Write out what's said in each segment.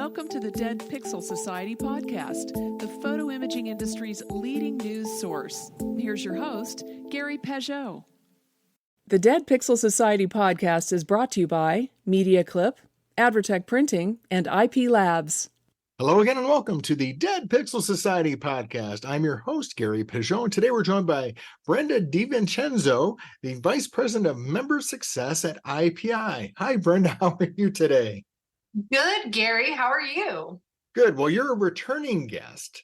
Welcome to the Dead Pixel Society podcast, the photo imaging industry's leading news source. Here's your host, Gary Pageau. The Dead Pixel Society podcast is brought to you by Media Clip, Advertech Printing, and IP Labs. Hello again and welcome to the Dead Pixel Society podcast. I'm your host, Gary Pageau, and today we're joined by Brenda DiVincenzo, the Vice President of Member Success at IPI. Hi, Brenda. How are you today? Good, Gary. How are you? Good. Well, you're a returning guest,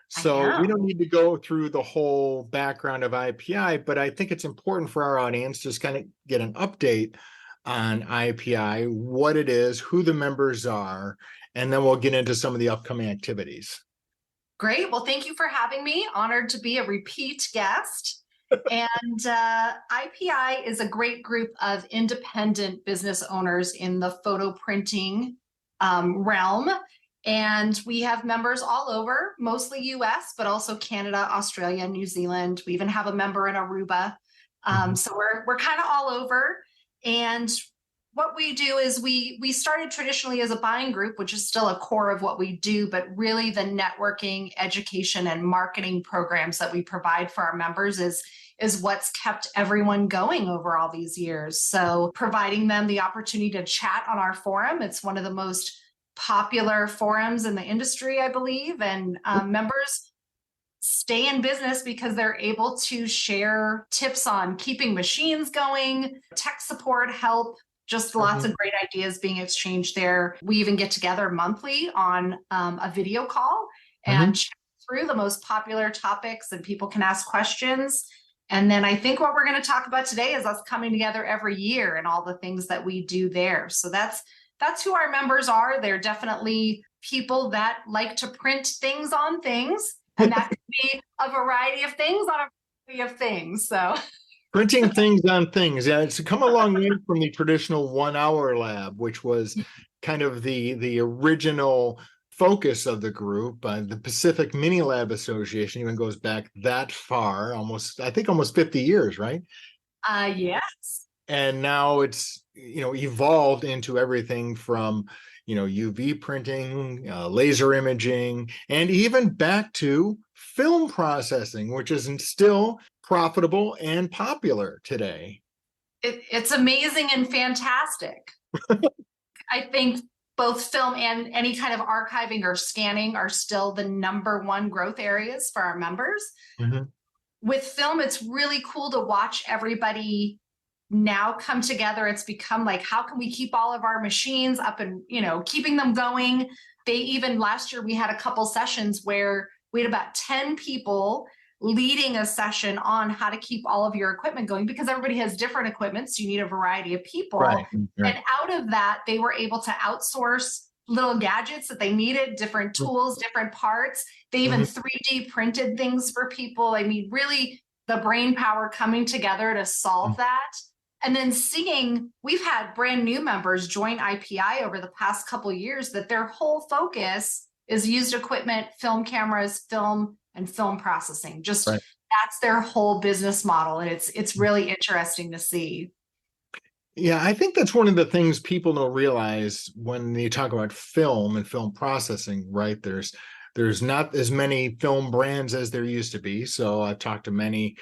so we don't need to go through the whole background of IPI, but I think it's important for our audience to just kind of get an update on IPI, what it is, who the members are, and then we'll get into some of the upcoming activities. Great. Well, thank you for having me. Honored to be a repeat guest. And IPI is a great group of independent business owners in the photo printing realm. And we have members all over, mostly US, but also Canada, Australia, New Zealand. We even have a member in Aruba. So we're kind of all over. And what we do is we started traditionally as a buying group, which is still a core of what we do, but really the networking, education, and marketing programs that we provide for our members is what's kept everyone going over all these years. So providing them the opportunity to chat on our forum. It's one of the most popular forums in the industry, I believe, and members stay in business because they're able to share tips on keeping machines going, tech support, help, just lots of great ideas being exchanged there. We even get together monthly on a video call and chat through the most popular topics, and people can ask questions. And then I think what we're going to talk about today is us coming together every year and all the things that we do there. So that's who our members are. They're definitely people that like to print things on things, and that could be a variety of things on a variety of things. So printing things on things. Yeah, it's come a long way from the traditional 1 hour lab, which was kind of the original focus of the group. The Pacific Mini Lab Association even goes back that far, almost 50 years, right? Yes. And now it's, evolved into everything from, UV printing, laser imaging, and even back to film processing, which is still profitable and popular today. It's amazing and fantastic. I think both film and any kind of archiving or scanning are still the number one growth areas for our members. With film, it's really cool to watch everybody now come together. It's become like, how can we keep all of our machines up and, keeping them going? Last year, we had a couple sessions where we had about 10 people leading a session on how to keep all of your equipment going, because everybody has different equipment. So you need a variety of people. Right. And out of that, they were able to outsource little gadgets that they needed, different tools, different parts. They even 3D printed things for people. I mean, really the brain power coming together to solve that. And then we've had brand new members join IPI over the past couple of years that their whole focus is used equipment, film cameras, film, and film processing. That's their whole business model. And it's really interesting to see. Yeah, I think that's one of the things people don't realize when you talk about film and film processing, right? There's not as many film brands as there used to be. So I've talked to many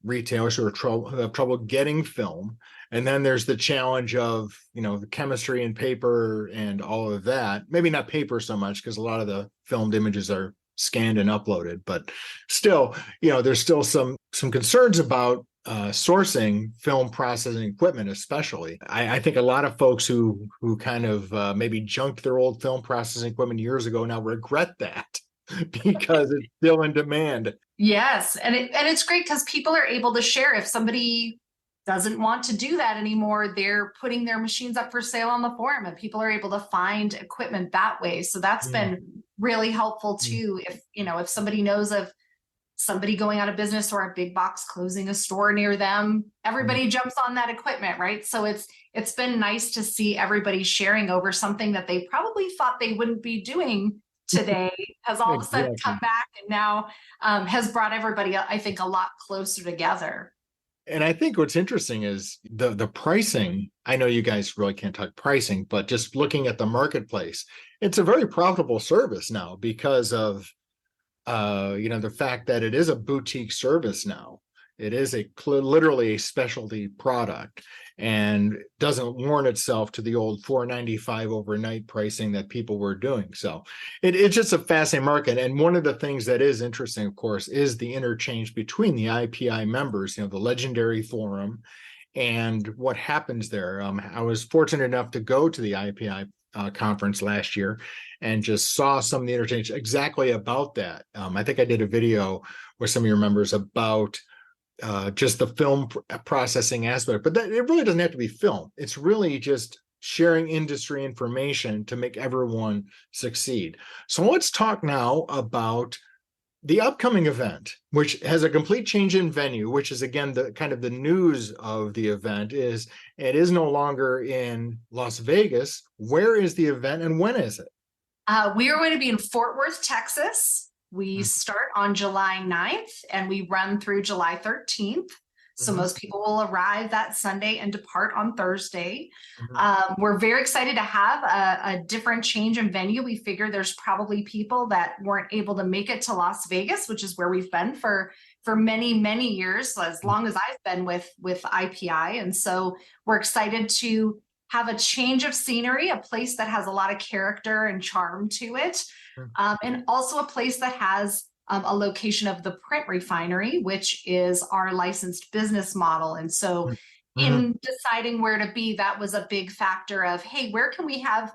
retailers who have trouble getting film. And then there's the challenge of, the chemistry and paper and all of that. Maybe not paper so much, because a lot of the filmed images are scanned and uploaded, but still, there's still some concerns about sourcing film processing equipment, especially. I think a lot of folks who kind of maybe junked their old film processing equipment years ago now regret that because it's still in demand. Yes, and it's great because people are able to share. If somebody doesn't want to do that anymore, they're putting their machines up for sale on the forum, and people are able to find equipment that way. So that's been really helpful too. If somebody knows of somebody going out of business or a big box closing a store near them, everybody jumps on that equipment, right? So it's been nice to see everybody sharing over something that they probably thought they wouldn't be doing today has all of a sudden come back and now has brought everybody, I think, a lot closer together. And I think what's interesting is the pricing. I know you guys really can't talk pricing, but just looking at the marketplace, it's a very profitable service now because of the fact that it is a boutique service now. It is literally a specialty product and doesn't warrant itself to the old $4.95 overnight pricing that people were doing. So it's just a fascinating market. And one of the things that is interesting, of course, is the interchange between the IPI members, the legendary forum, and what happens there. I was fortunate enough to go to the IPI conference last year and just saw some of the interchange exactly about that. I think I did a video with some of your members about just the film processing aspect, but it really doesn't have to be film. It's really just sharing industry information to make everyone succeed. So let's talk now about the upcoming event, which has a complete change in venue, which is again the kind of the news of the event is it is no longer in Las Vegas. Where is the event and when is it? We are going to be in Fort Worth, Texas. We start on July 9th and we run through July 13th. So most people will arrive that Sunday and depart on Thursday. We're very excited to have a different change in venue. We figure there's probably people that weren't able to make it to Las Vegas, which is where we've been for many, many years, as long as I've been with IPI. And so we're excited to have a change of scenery, a place that has a lot of character and charm to it, and also a place that has a location of the print refinery, which is our licensed business model. And so in deciding where to be, that was a big factor of, hey, where can we have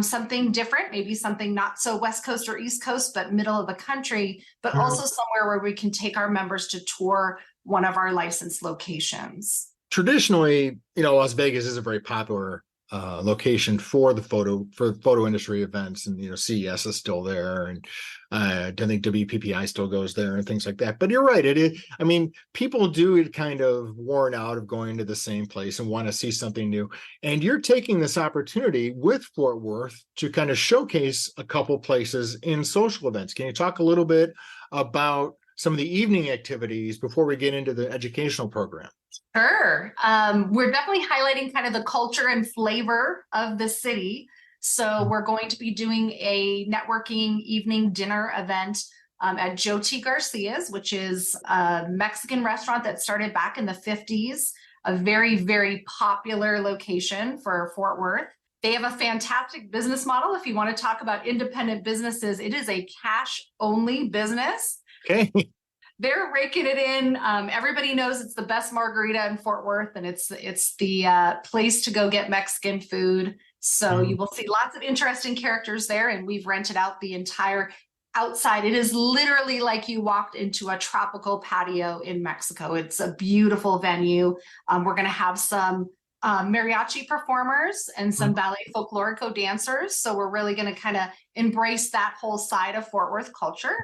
something different, maybe something not so West Coast or East Coast, but middle of the country, but also somewhere where we can take our members to tour one of our licensed locations. Traditionally, Las Vegas is a very popular location for the photo industry events, and CES is still there, and I think WPPI still goes there and things like that. But you're right, people do get kind of worn out of going to the same place and want to see something new. And you're taking this opportunity with Fort Worth to kind of showcase a couple places in social events. Can you talk a little bit about some of the evening activities before we get into the educational program? Sure. We're definitely highlighting kind of the culture and flavor of the city. So we're going to be doing a networking evening dinner event at Joe T. Garcia's, which is a Mexican restaurant that started back in the 50s, a very, very popular location for Fort Worth. They have a fantastic business model. If you want to talk about independent businesses, it is a cash-only business. Okay. They're raking it in. Everybody knows it's the best margarita in Fort Worth, and it's the place to go get Mexican food. So you will see lots of interesting characters there, and we've rented out the entire outside. It is literally like you walked into a tropical patio in Mexico. It's a beautiful venue. We're going to have some mariachi performers and some ballet folklorico dancers. So we're really going to kind of embrace that whole side of Fort Worth culture.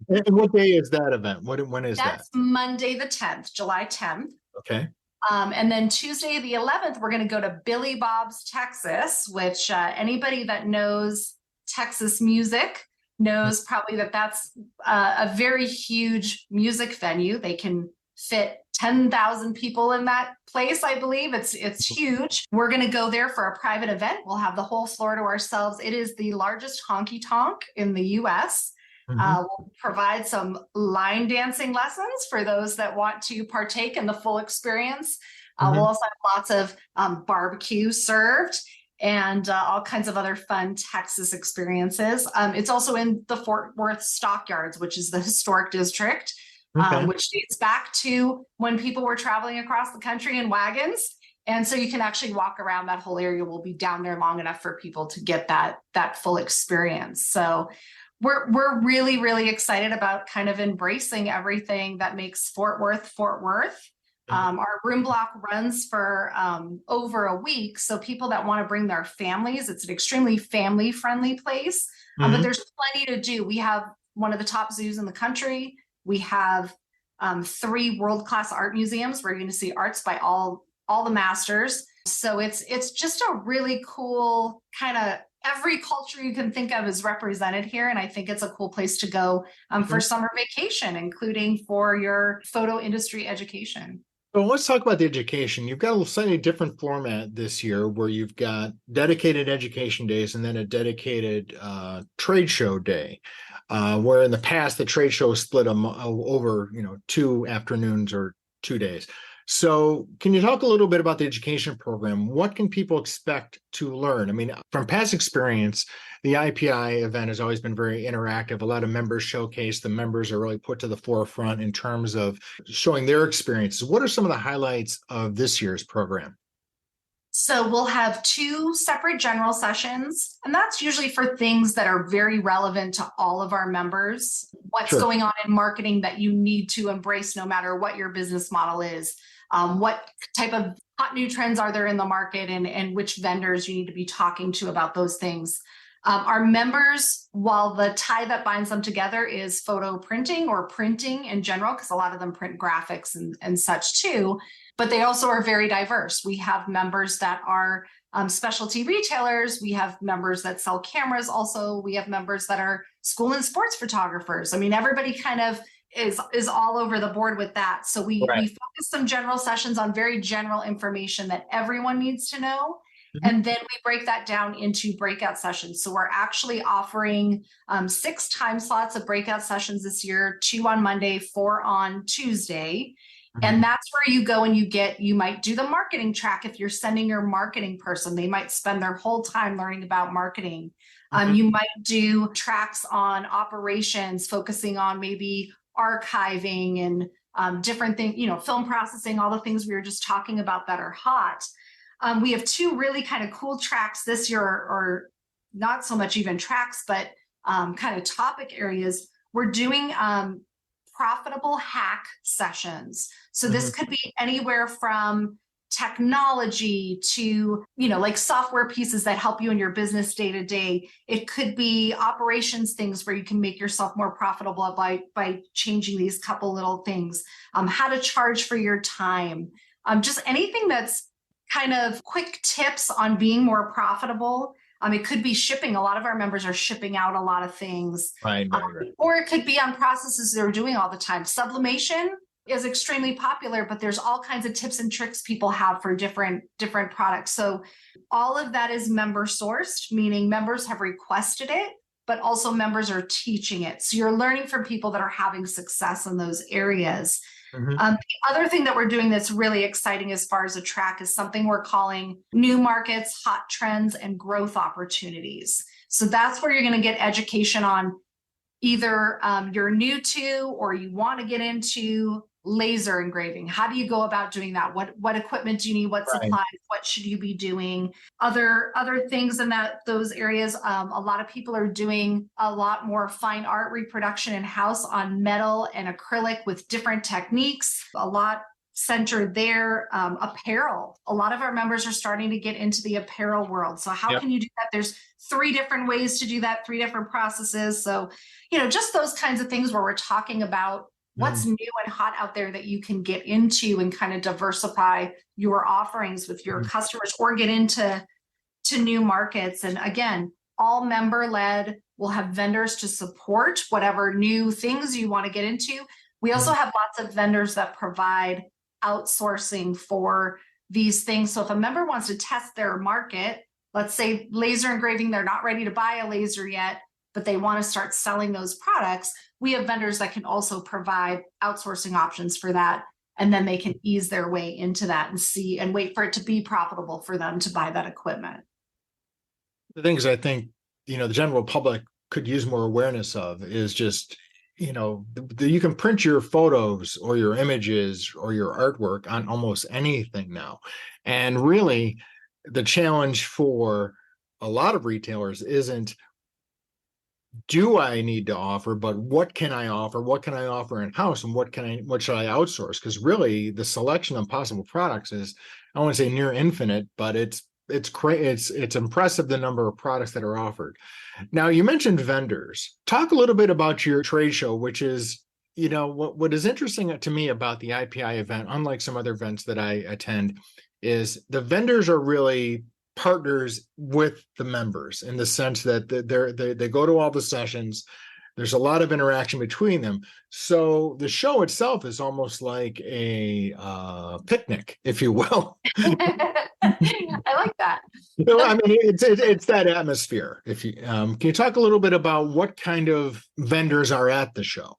And what day is that event? When is that? That's Monday the 10th, July 10th. Okay. And then Tuesday the 11th, we're going to go to Billy Bob's, Texas, which anybody that knows Texas music knows probably that's a very huge music venue. They can fit 10,000 people in that place, I believe. It's huge. We're going to go there for a private event. We'll have the whole floor to ourselves. It is the largest honky-tonk in the U.S. We'll provide some line dancing lessons for those that want to partake in the full experience. We'll also have lots of barbecue served and all kinds of other fun Texas experiences. It's also in the Fort Worth Stockyards, which is the historic district, which dates back to when people were traveling across the country in wagons. And so you can actually walk around that whole area. We'll be down there long enough for people to get that full experience. So we're really, really excited about kind of embracing everything that makes Fort Worth, Fort Worth. Our room block runs for over a week. So people that want to bring their families, it's an extremely family-friendly place, but there's plenty to do. We have one of the top zoos in the country. We have 3 world-class art museums where you're going to see arts by all the masters. So it's just a really cool kind of every culture you can think of is represented here. And I think it's a cool place to go for summer vacation, including for your photo industry education. Well, let's talk about the education. You've got a slightly different format this year where you've got dedicated education days and then a dedicated trade show day, where in the past the trade show was split over, 2 afternoons or 2 days. So can you talk a little bit about the education program? What can people expect to learn? I mean, from past experience, the IPI event has always been very interactive. A lot of members showcase. The members are really put to the forefront in terms of showing their experiences. What are some of the highlights of this year's program? So we'll have 2 separate general sessions, and that's usually for things that are very relevant to all of our members. What's Sure. going on in marketing that you need to embrace no matter what your business model is. What type of hot new trends are there in the market, and which vendors you need to be talking to about those things. Our members, while the tie that binds them together is photo printing or printing in general, because a lot of them print graphics and such too, but they also are very diverse. We have members that are specialty retailers. We have members that sell cameras. Also, we have members that are school and sports photographers. I mean, everybody kind of is all over the board with that. So we focus some general sessions on very general information that everyone needs to know. And then we break that down into breakout sessions. So we're actually offering 6 time slots of breakout sessions this year, 2 on Monday, 4 on Tuesday. And that's where you go and you might do the marketing track. If you're sending your marketing person, they might spend their whole time learning about marketing. You might do tracks on operations, focusing on maybe archiving and different things, film processing, all the things we were just talking about that are hot. We have 2 really kind of cool tracks this year, or not so much even tracks, but kind of topic areas. We're doing profitable hack sessions. So this could be anywhere from technology to, like software pieces that help you in your business day to day. It could be operations things where you can make yourself more profitable by changing these couple little things. How to charge for your time. Just anything that's kind of quick tips on being more profitable. It could be shipping. A lot of our members are shipping out a lot of things. Right. Or it could be on processes they're doing all the time. Sublimation is extremely popular, but there's all kinds of tips and tricks people have for different products. So all of that is member sourced, meaning members have requested it, but also members are teaching it. So you're learning from people that are having success in those areas. The other thing that we're doing that's really exciting as far as a track is something we're calling new markets, hot trends, and growth opportunities. So that's where you're going to get education on either you're new to or you want to get into laser engraving. How do you go about doing that? What equipment do you need? What supplies? What should you be doing? Other things in those areas. A lot of people are doing a lot more fine art reproduction in-house on metal and acrylic with different techniques. A lot centered there. Apparel. A lot of our members are starting to get into the apparel world. So how can you do that? There's 3 different ways to do that, 3 different processes. So, just those kinds of things where we're talking about what's new and hot out there that you can get into and kind of diversify your offerings with your customers or get into new markets. And again, all member led. We'll have vendors to support whatever new things you want to get into. We also have lots of vendors that provide outsourcing for these things. So if a member wants to test their market, let's say laser engraving, they're not ready to buy a laser yet, but they want to start selling those products. We have vendors that can also provide outsourcing options for that. And then they can ease their way into that and wait for it to be profitable for them to buy that equipment. The things I think, the general public could use more awareness of is just, you can print your photos or your images or your artwork on almost anything now. And really, the challenge for a lot of retailers isn't, do I need to offer, but what can I offer? What can I offer in-house, and what should I outsource? Because really, the selection of possible products is, I want to say near infinite, but it's impressive the number of products that are offered. Now, you mentioned vendors. Talk a little bit about your trade show, which is, what is interesting to me about the IPI event, unlike some other events that I attend, is the vendors are really partners with the members in the sense that they go to all the sessions. There's a lot of interaction between them. So the show itself is almost like a picnic, if you will. I like that. I mean, it's that atmosphere. If you can you talk a little bit about what kind of vendors are at the show?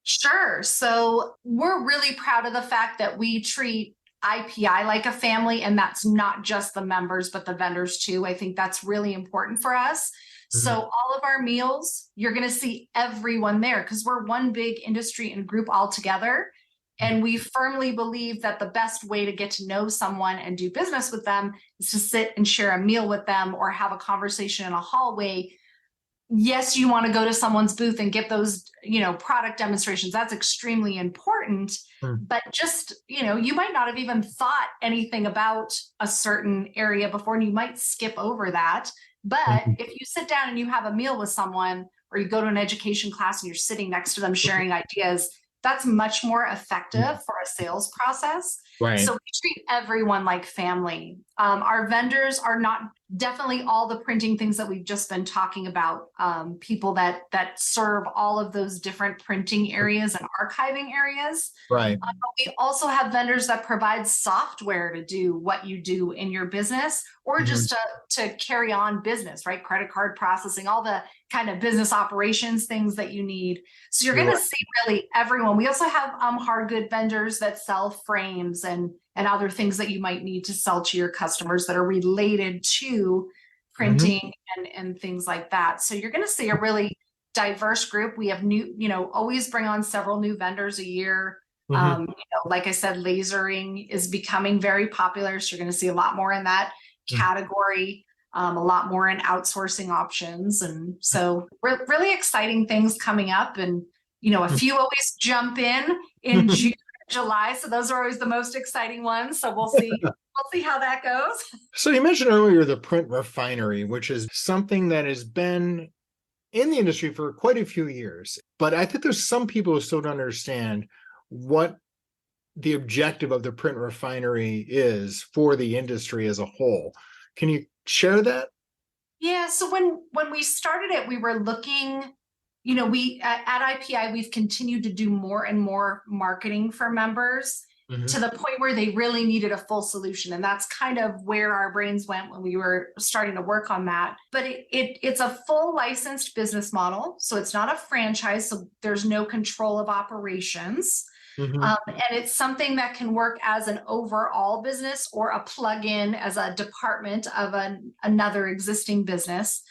Sure. So we're really proud of the fact that we treat IPI like a family, and that's not just the members, but the vendors too. I think that's really important for us. So all of our meals, you're going to see everyone there because we're one big industry and group all together. And we firmly believe that the best way to get to know someone and do business with them is to sit and share a meal with them or have a conversation in a hallway. Yes, you want to go to someone's booth and get those, product demonstrations. That's extremely important. But just, you might not have even thought anything about a certain area before, and you might skip over that. But if you sit down and you have a meal with someone, or you go to an education class and you're sitting next to them sharing ideas, that's much more effective for a sales process. Right. So we treat everyone like family. Our vendors are not definitely all the printing things that we've just been talking about, people that serve all of those different printing areas and archiving areas. Right. But we also have vendors that provide software to do what you do in your business, or just to carry on business, right? Credit card processing, all the kind of business operations things that you need. So you're going to see really everyone. We also have hard good vendors that sell frames and other things that you might need to sell to your customers that are related to printing and things like that. So you're going to see a really diverse group. We have always bring on several new vendors a year. Like I said, lasering is becoming very popular. So you're going to see a lot more in that category, a lot more in outsourcing options. And so really exciting things coming up. And, a few always jump in June, July. So those are always the most exciting ones. So we'll see how that goes. So you mentioned earlier the print refinery, which is something that has been in the industry for quite a few years. But I think there's some people who still don't understand what the objective of the print refinery is for the industry as a whole. Can you share that? Yeah. So when we started it, we were looking, we at IPI, we've continued to do more and more marketing for members to the point where they really needed a full solution. And that's kind of where our brains went when we were starting to work on that. But it's a full licensed business model. So it's not a franchise. So there's no control of operations. And it's something that can work as an overall business or a plug-in as a department of another existing business.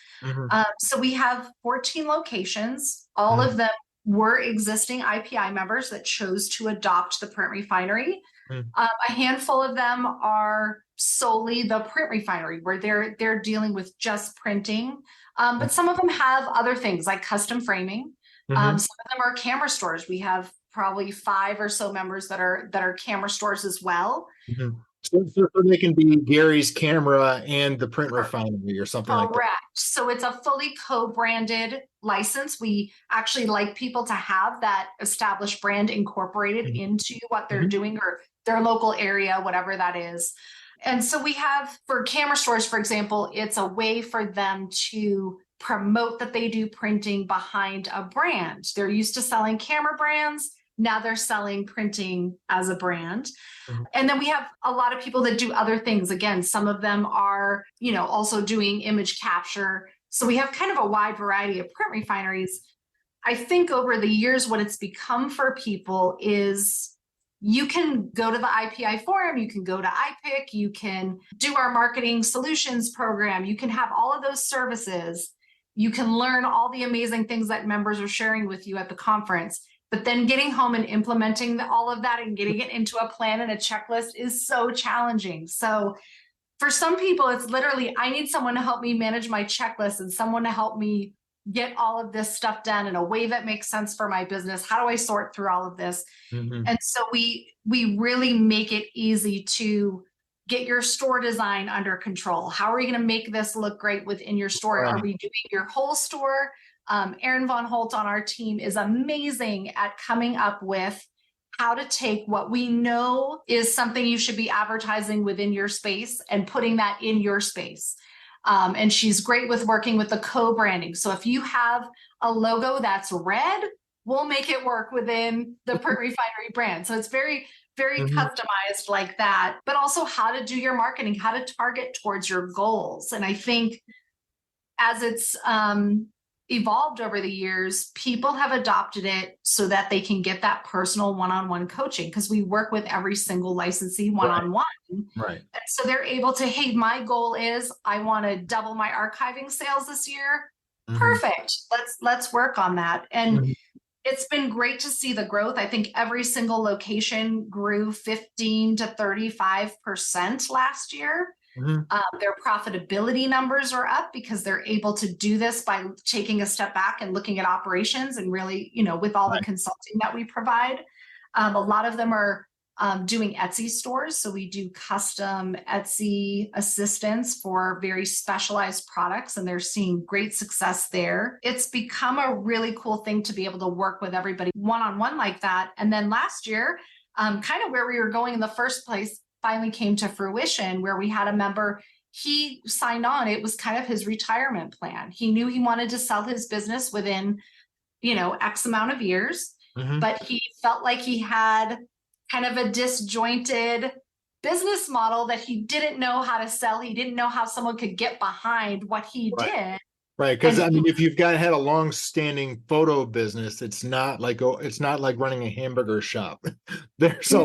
So we have 14 locations. All of them were existing IPI members that chose to adopt the print refinery. A handful of them are solely the print refinery, where they're dealing with just printing. But some of them have other things like custom framing. Some of them are camera stores. We have probably 5 or so members that are camera stores as well. So they can be Gary's Camera and the print refinery or something like that. Correct. So it's a fully co-branded license. We actually like people to have that established brand incorporated into what they're doing or their local area, whatever that is. And so we have, for camera stores, for example, it's a way for them to promote that they do printing behind a brand. They're used to selling camera brands. Now they're selling printing as a brand. And then we have a lot of people that do other things. Again, some of them are, also doing image capture. So we have kind of a wide variety of print refineries. I think over the years, what it's become for people is you can go to the IPI forum, you can go to IPIC, you can do our marketing solutions program, you can have all of those services. You can learn all the amazing things that members are sharing with you at the conference. But then getting home and implementing all of that and getting it into a plan and a checklist is so challenging. So for some people, it's literally, I need someone to help me manage my checklist and someone to help me get all of this stuff done in a way that makes sense for my business. How do I sort through all of this? And so we really make it easy to get your store design under control. How are you going to make this look great within your store? Are we doing your whole store? Aaron Von Holt on our team is amazing at coming up with how to take what we know is something you should be advertising within your space and putting that in your space. And she's great with working with the co-branding. So if you have a logo that's red, we'll make it work within the Print Refinery brand. So it's very, very customized like that, but also how to do your marketing, how to target towards your goals. And I think as it's evolved over the years, people have adopted it so that they can get that personal one-on-one coaching, because we work with every single licensee one-on-one. Right. And so they're able to, hey, my goal is I want to double my archiving sales this year. Perfect. Let's work on that. And it's been great to see the growth. I think every single location grew 15 to 35% last year. Their profitability numbers are up because they're able to do this by taking a step back and looking at operations and really, with all the consulting that we provide. A lot of them are doing Etsy stores. So we do custom Etsy assistance for very specialized products, and they're seeing great success there. It's become a really cool thing to be able to work with everybody one-on-one like that. And then last year, kind of where we were going in the first place finally came to fruition, where we had a member, he signed on. It was kind of his retirement plan. He knew he wanted to sell his business within, X amount of years, but he felt like he had kind of a disjointed business model that he didn't know how to sell. He didn't know how someone could get behind what he did. Right. Because if you've had a long-standing photo business, it's not like running a hamburger shop. There's a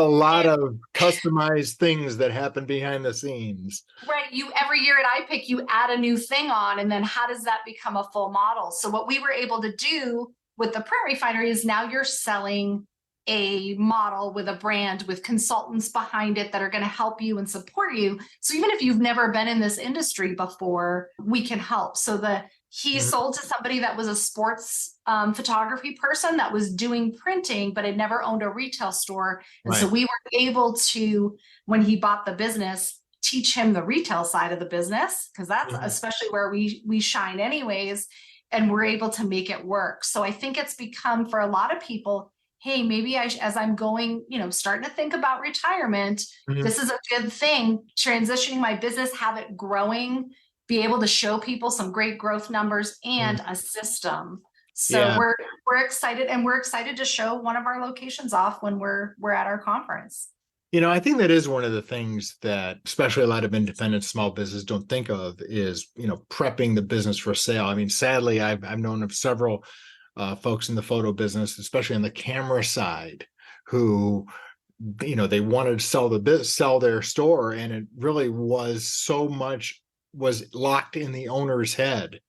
lot of customized things that happen behind the scenes. Right. Every year at IPIC, you add a new thing on, and then how does that become a full model? So what we were able to do with the Print Refinery is now you're selling a model with a brand with consultants behind it that are going to help you and support you. So even if you've never been in this industry before, we can help. So he sold to somebody that was a sports photography person that was doing printing, but had never owned a retail store. And so we were able to, when he bought the business, teach him the retail side of the business, because that's especially where we shine anyways. And we're able to make it work. So I think it's become, for a lot of people, hey, maybe as I'm going, starting to think about retirement, this is a good thing, transitioning my business, have it growing, be able to show people some great growth numbers and a system. So we're excited, and we're excited to show one of our locations off when we're at our conference. I think that is one of the things that especially a lot of independent small business don't think of is, prepping the business for sale. I mean, sadly, I've known of several folks in the photo business, especially on the camera side, who, they wanted to sell their store, and it really was locked in the owner's head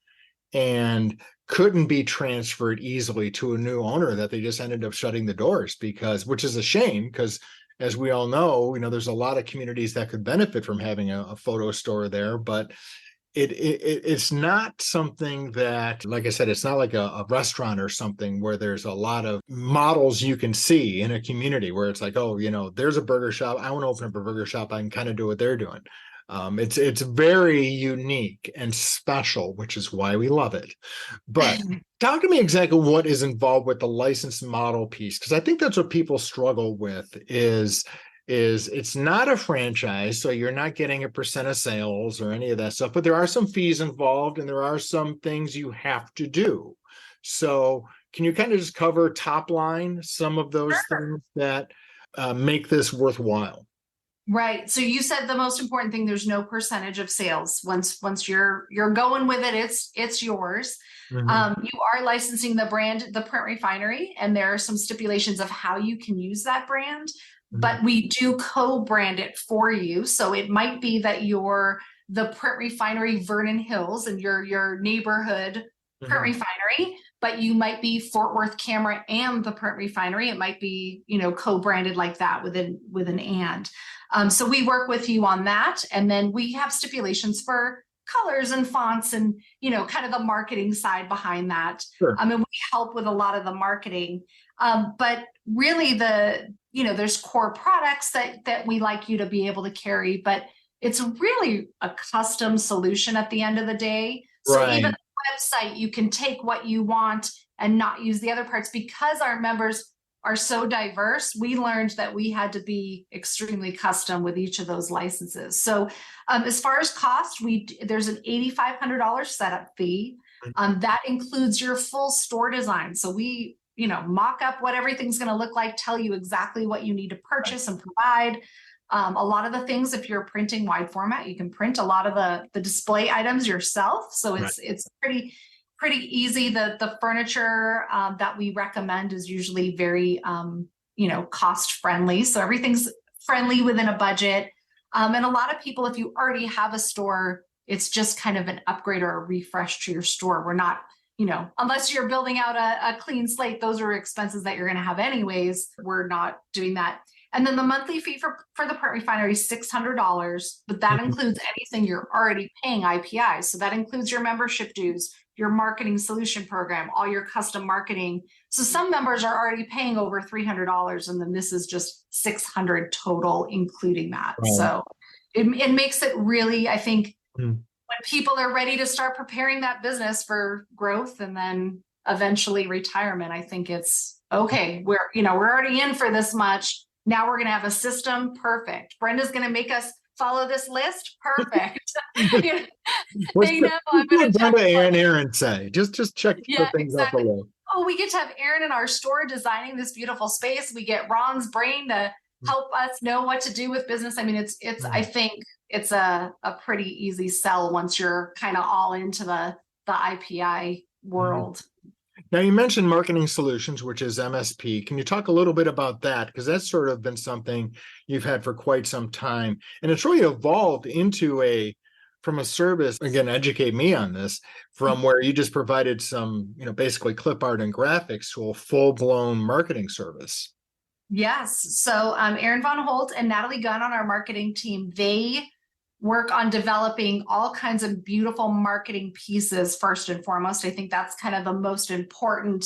and couldn't be transferred easily to a new owner, that they just ended up shutting the doors, which is a shame, because as we all know, there's a lot of communities that could benefit from having a photo store there, but it's not something that, like I said, it's not like a restaurant or something where there's a lot of models you can see in a community where it's like, oh, there's a burger shop. I want to open up a burger shop. I can kind of do what they're doing. It's very unique and special, which is why we love it. But talk to me exactly what is involved with the license model piece, because I think that's what people struggle with is it's not a franchise, so you're not getting a percent of sales or any of that stuff, but there are some fees involved and there are some things you have to do. So can you kind of just cover top line some of those things that make this worthwhile? Right. So you said the most important thing, there's no percentage of sales. Once you're going with it, it's yours. You are licensing the brand, the Print Refinery, and there are some stipulations of how you can use that brand. But we do co-brand it for you. So it might be that you're the Print Refinery Vernon Hills and your neighborhood Print Refinery, but you might be Fort Worth Camera and the Print Refinery. It might be, co-branded like that with an and. So we work with you on that. And then we have stipulations for colors and fonts and, kind of the marketing side behind that. And we help with a lot of the marketing. But really there's core products that we like you to be able to carry, but it's really a custom solution at the end of the day. So even the website, you can take what you want and not use the other parts, because our members are so diverse, we learned that we had to be extremely custom with each of those licenses. So as far as cost, there's an $8,500 setup fee. That includes your full store design. So we, mock up what everything's going to look like, tell you exactly what you need to purchase and provide. A lot of the things, if you're printing wide format, you can print a lot of the display items yourself. So it's pretty easy. The furniture that we recommend is usually very, cost friendly. So everything's friendly within a budget. And a lot of people, if you already have a store, it's just kind of an upgrade or a refresh to your store. We're not, unless you're building out a clean slate, those are expenses that you're going to have anyways. We're not doing that. And then the monthly fee for the print refinery is $600, but that includes anything you're already paying IPI. So that includes your membership dues, your marketing solution program, all your custom marketing. So some members are already paying over $300, and then this is just $600 total, including that. Right. So it makes it really, I think, when people are ready to start preparing that business for growth and then eventually retirement, I think it's okay. We're already in for this much. Now we're going to have a system. Perfect. Brenda's going to make us follow this list. Perfect. They know I'm going to Brenda and Aaron say. Just check things out below. Oh, we get to have Aaron in our store designing this beautiful space. We get Ron's brain to help us know what to do with business. I mean, it's I think it's a pretty easy sell once you're kind of all into the IPI world. Now, you mentioned marketing solutions, which is MSP. Can you talk a little bit about that? Because that's sort of been something you've had for quite some time. And it's really evolved into from a service, again, educate me on this, from where you just provided some, basically clip art and graphics to a full-blown marketing service. Yes. So Aaron Von Holt and Natalie Gunn on our marketing team, they work on developing all kinds of beautiful marketing pieces first and foremost. I think that's kind of the most important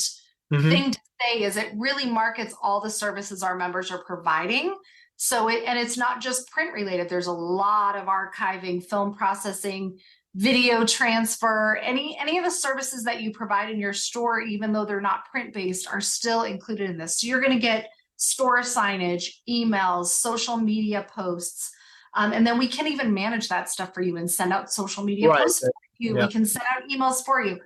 thing to say is it really markets all the services our members are providing. So it's not just print related. There's a lot of archiving, film processing, video transfer, any of the services that you provide in your store, even though they're not print based, are still included in this. So you're going to get store signage, emails, social media posts. And then we can even manage that stuff for you and send out social media posts for you. We can send out emails for you.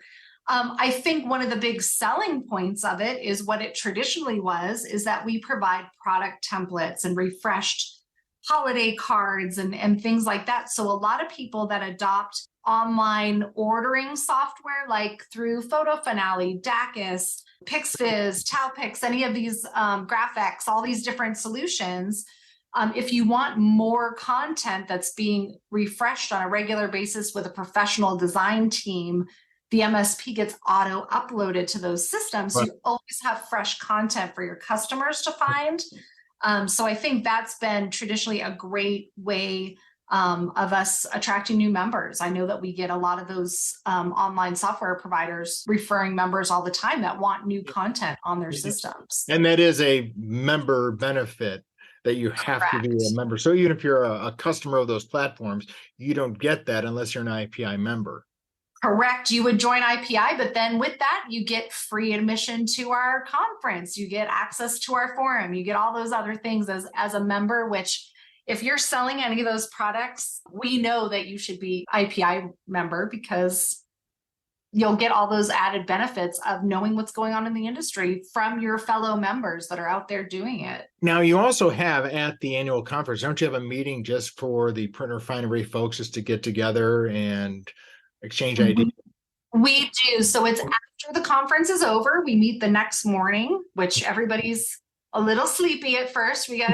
I think one of the big selling points of it is what it traditionally was, is that we provide product templates and refreshed holiday cards and things like that. So a lot of people that adopt online ordering software, like through Photo Finale, Dacus, PixFizz, Towpix, any of these graphics, all these different solutions, if you want more content that's being refreshed on a regular basis with a professional design team, the MSP gets auto uploaded to those systems. So you always have fresh content for your customers to find. So I think that's been traditionally a great way of us attracting new members. I know that we get a lot of those online software providers referring members all the time that want new content on their systems. And that is a member benefit, that you have to be a member. So even if you're a customer of those platforms, you don't get that unless you're an IPI member. Correct. You would join IPI, but then with that, you get free admission to our conference. You get access to our forum. You get all those other things as a member, which if you're selling any of those products, we know that you should be IPI member because you'll get all those added benefits of knowing what's going on in the industry from your fellow members that are out there doing it. Now, you also have at the annual conference, don't you have a meeting just for the print refinery folks just to get together and exchange ideas? We do. So it's after the conference is over. We meet the next morning, which everybody's a little sleepy at first. We've had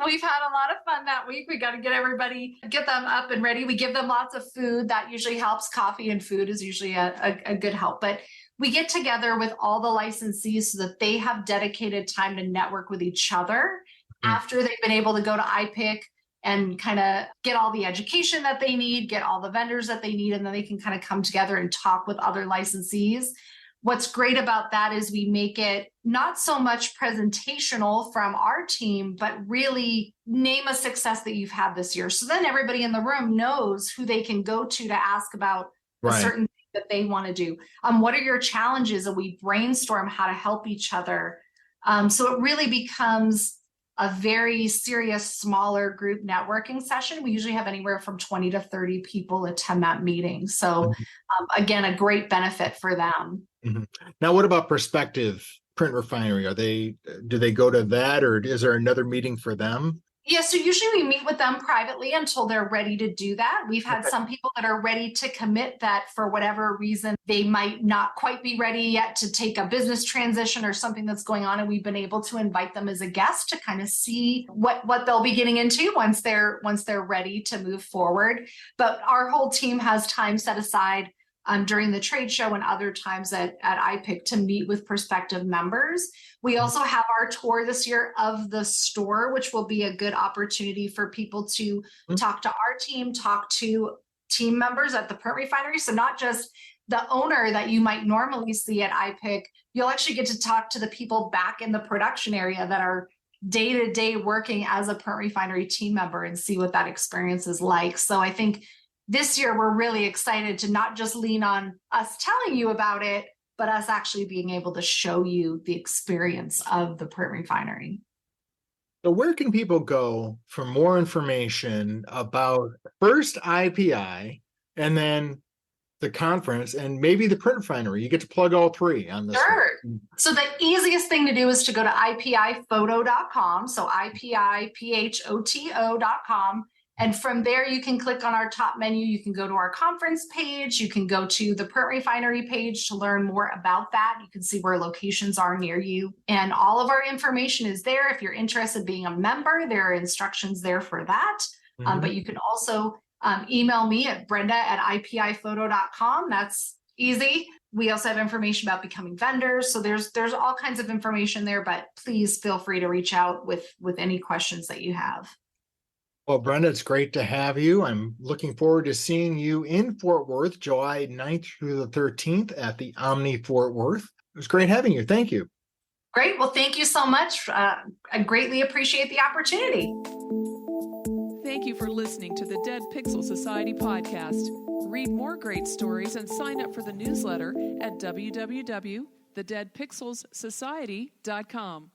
a lot of fun that week. We got to get them up and ready. We give them lots of food. That usually helps. Coffee and food is usually a good help. But we get together with all the licensees so that they have dedicated time to network with each other after they've been able to go to IPIC and kind of get all the education that they need, get all the vendors that they need, and then they can kind of come together and talk with other licensees. What's great about that is we make it not so much presentational from our team, but really name a success that you've had this year. So then everybody in the room knows who they can go to ask about a certain thing that they want to do. What are your challenges? And we brainstorm how to help each other So it really becomes a very serious, smaller group networking session. We usually have anywhere from 20 to 30 people attend that meeting. So again, a great benefit for them. Mm-hmm. Now, what about prospective print refinery? Do they go to that, or is there another meeting for them? Yeah, so usually we meet with them privately until they're ready to do that. We've had some people that are ready to commit that for whatever reason, they might not quite be ready yet to take a business transition or something that's going on. And we've been able to invite them as a guest to kind of see what they'll be getting into once they're ready to move forward. But our whole team has time set aside during the trade show and other times at IPIC to meet with prospective members. We also have our tour this year of the store, which will be a good opportunity for people to talk to our team, talk to team members at the print refinery. So not just the owner that you might normally see at IPIC, you'll actually get to talk to the people back in the production area that are day-to-day working as a print refinery team member and see what that experience is like. So I think this year, we're really excited to not just lean on us telling you about it, but us actually being able to show you the experience of the print refinery. So where can people go for more information about first IPI and then the conference and maybe the print refinery? You get to plug all three on this. Sure. So the easiest thing to do is to go to ipiphoto.com. So ipiphoto.com. And from there, you can click on our top menu. You can go to our conference page. You can go to the print refinery page to learn more about that. You can see where locations are near you. And all of our information is there. If you're interested in being a member, there are instructions there for that. But you can also email me at brenda@ipiphoto.com. That's easy. We also have information about becoming vendors. So there's all kinds of information there, but please feel free to reach out with any questions that you have. Well, Brenda, it's great to have you. I'm looking forward to seeing you in Fort Worth, July 9th through the 13th at the Omni Fort Worth. It was great having you. Thank you. Great. Well, thank you so much. I greatly appreciate the opportunity. Thank you for listening to the Dead Pixel Society podcast. Read more great stories and sign up for the newsletter at www.thedeadpixelssociety.com.